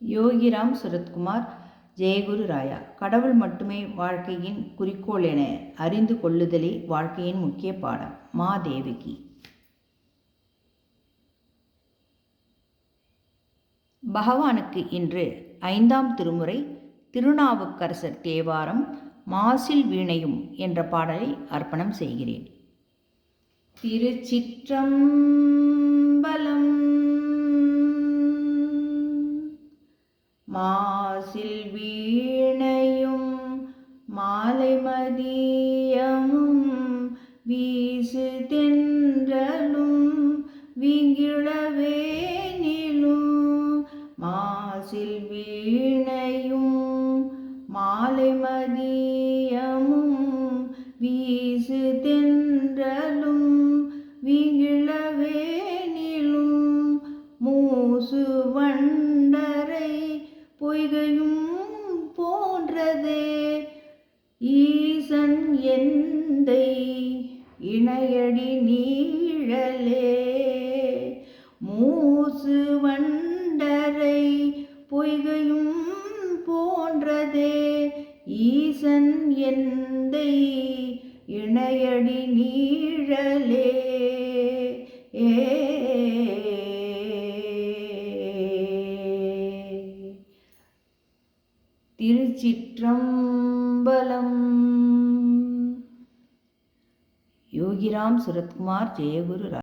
யோகிராம் சுரத்குமார், ஜெயகுரு ராயா. கடவுள் மட்டுமே வாழ்க்கையின் குறிக்கோள் என அறிந்து கொள்ளுதலே வாழ்க்கையின் முக்கிய பாடம். மா தேவகி. பகவானுக்கு இன்று 5ஆம் திருமுறை திருநாவுக்கரசர் தேவாரம் மாசில் வீணையும் என்ற பாடலை அர்ப்பணம் செய்கிறேன். திருச்சிற்றம்பலம். மாசில் வீணையும் மாலை மதியமும் வீசு தென்றலும் வீங்கிழவேனிலும். மாசில் வீணையும் மாலை மதியமும் வீசு தென்றலும் வீங்கிழவேனிலும். மூசு வண்டரை பொய்கையும் போன்றதே ஈசன் எந்தை இணையடி நீழலே. மூசு வண்டரை பொய்கையும் போன்றதே ஈசன் எந்தை இணையடி நீழலே. திருச்சிற்றம்பலம். யோகிராம் சுரத்குமார், ஜெயகுரு ராயா.